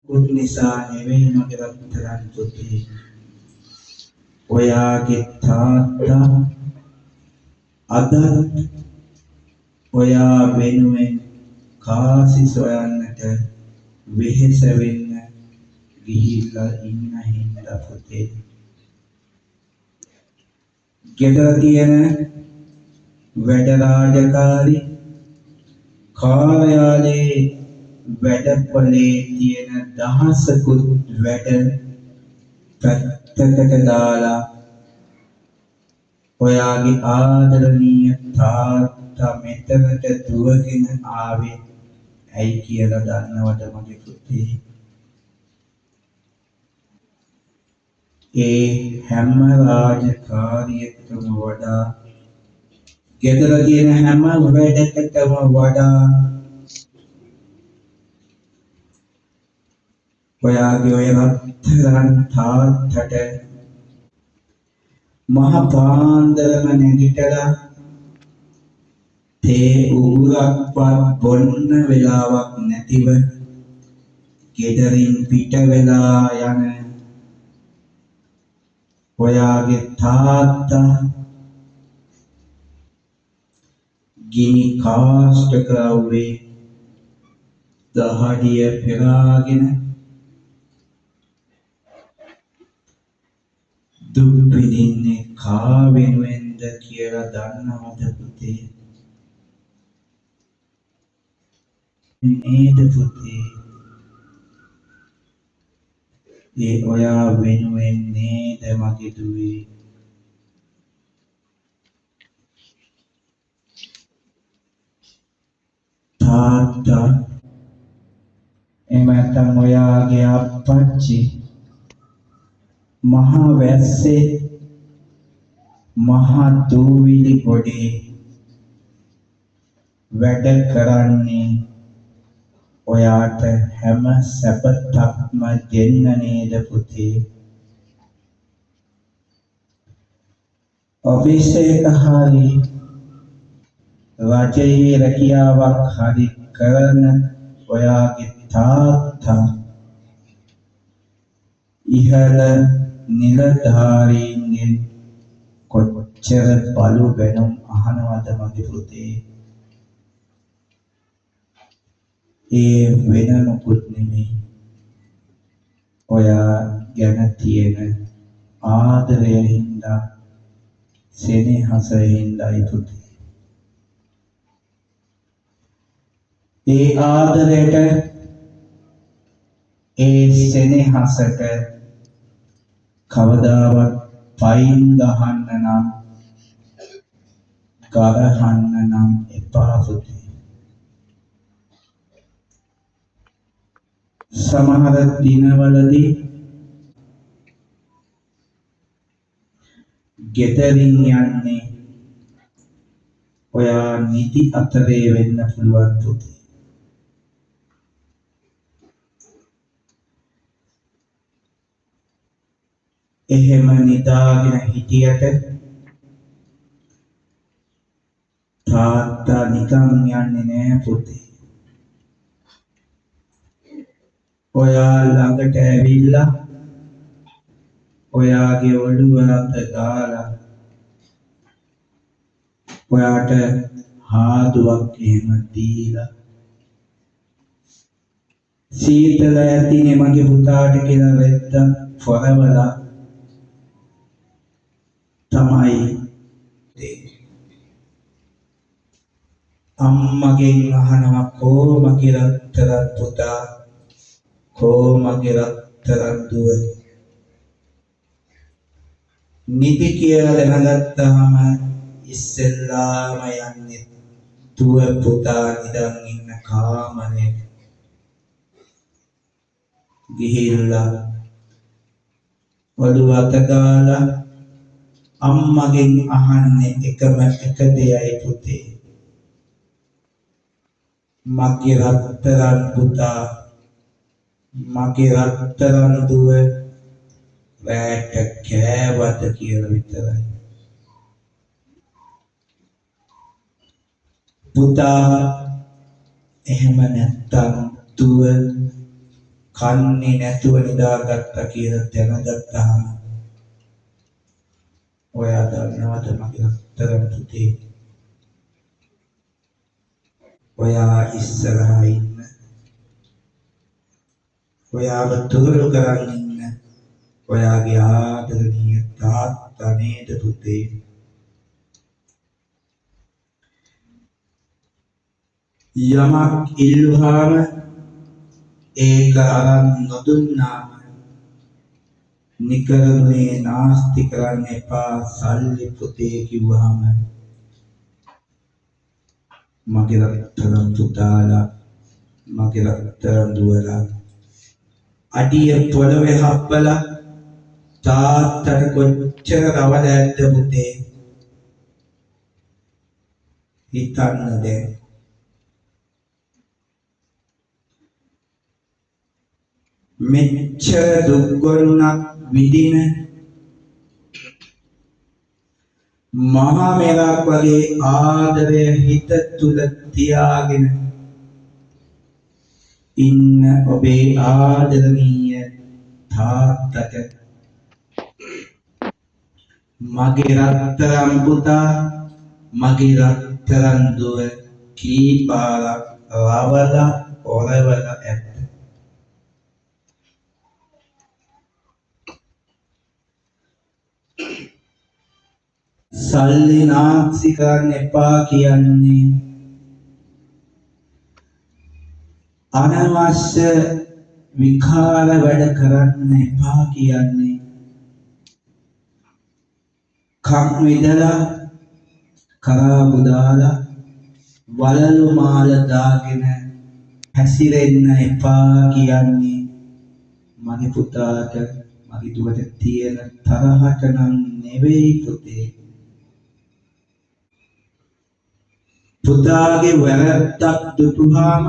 උන්නිසා නෙවෙයි මගේ රත්තරන් පුතේ. ඔයාගේ තාත්තා අද ඔයා වෙනුවෙන් කාසි සොයන්නට වෙහෙස වෙන්න ගිහිල්ලා ඉන්න හින්දා පුතේ. ගෙදර තියෙන වැඩ රාජකාරී කාර්යාලයේ වැඩපොලේ තියෙන දහසකුත් වැඩ පැත්තකට දාලා ඔයාගේ ආදරණීය තාත්තා මෙතනට දුවගෙන ආවේ ඇයි කියලා දන්නවද මගේ පුතේ? ඒ හැම රාජකාරියකටම වඩා ගෙදර තියෙන හැම වැඩකටම වඩා ඔයාගේ ඔය රත්තරන් තාත්තට මහ පාන්දරම නැගිටලා තේ උගුරක්වත් බොන්න වෙලාවක් නැතිව ගෙදරින් පිට වෙලා යන ඔයාගේ තාත්තා ගිනි කාස්ටක අවුවේ දහඩිය පෙරාගෙන දුක් විඳින්නේ කා වෙනුවෙන්ද කියලා දන්නවද පුතේ? නේද පුතේ? ඒ ඔයා වෙනුවෙන් නේද මගේ දුවේ? තාත්තා එමෙතන ඔයාගේ අප්පච්චි මහා වැස්සේ මහා දූවිලි ගොඩේ වැඩ කරන්නේ ඔයාට හැම සැපතක්ම දෙන්න නේද පුතේ? ඔෆිස් එක හරි රජයේ රැකියාවක් හරි කරන ඔයාගේ තාත්තා ඉහළ නිලධාරීන්ගෙන් කොච්චර බලු බැනුම් අහනවද මගේ පුතේ? ඒ වෙන මොකුත් නෙමෙයි ඔයා ගැන තියෙන ආදරය හින්දා සෙනෙහස හින්දායි පුතේ. ඒ ආදරයට ඒ සෙනෙහසට කවදාවත් පයින් ගහන්න නම් ගරහන්න නම් එපා පුතේ. සමහර දිනවලදී ගෙදරින් යන්නේ ඔයා නිදි අතරේ වෙන්න පුළුවන් පුතේ. එහෙම නිදාගෙන හිටියට තාත්තා නිකන් යන්නේ නෑ පුතේ. ඔයා ළඟට ඇවිල්ලා ඔයාගේ ඔළුව අත දාලා ඔයාට හාදුවක් එහෙම දීලා සීතල ඇතිනේ මගේ පුතාට කියලා රෙද්ද පොරවලා තමයි අම්මගෙන් අහනවා කෝ මගේ රත්තරන් පුතා කෝ මගේ රත්තරන් දුව. නිදි කියලා දැනගත්තාම ඉස්සෙල්ලාම යන්නේ දුව පුතා නිදන් ඉන්න කාමරේ ගිහිල්ලා ඔළුව අත දාලා අම්මගෙන් අහන්නේ එකම එක දෙයයි පුතේ. මගේ රත්තරන් පුතා මගේ රත්තරන් දුව රැට කෑවද කියලා විතරයි. පුතා එහෙම නැත්තම් දුව කන්නේ නැතුව නිදාගත්තා කියලා දැනගත්තාම ඔයා දන්නවද මගේ අතරම පුතේ ඔයා ඉස්සරහා ඉන්න ඔයාව තුරු කරන් ඉන්න ඔයාගේ ආදරණීය තාත්තා නේද පුතේ යමක් ඉල්ලුවාම ඒක අරන් නොදුන්නාම නිකරුණේ නාස්ති කරන්න එපා සල්ලි පුතේ කිව්වහම මගේ රත්තරන් පුතාලා මගේ රත්තරන් දුවලා අඩිය පොළවේ හප්පලා තාත්තට කොච්චර රවලැද්ද පුතේ හිතන්න දැන් මෙච්චර දුක්ගොන්නක් විඳින මහා මෙරක් වගේ ආදරය හිත තුල තියාගෙන ඉන්න ඔබේ ආදරණීය තාත්තට මගේ රත්තරන් පුතා මගේ රත්තරන් දුව කී පාරක් රවලා ඔරවලා ඇත්ත සල්ලි නාස්ති කරන්න එපා කියන්නේ අනවශ්‍ය විකාර වැඩ කරන්න එපා කියන්නේ කම් විදලා කරාබු දාලා වලලු මාල දාගෙන හැසිරෙන්න එපා කියන්නේ මගේ පුතාට මගේ දුවට තියෙන තරහට නම් නෙවෙයි පුතේ පුතාගේ වැරද්දක් දුටුවාම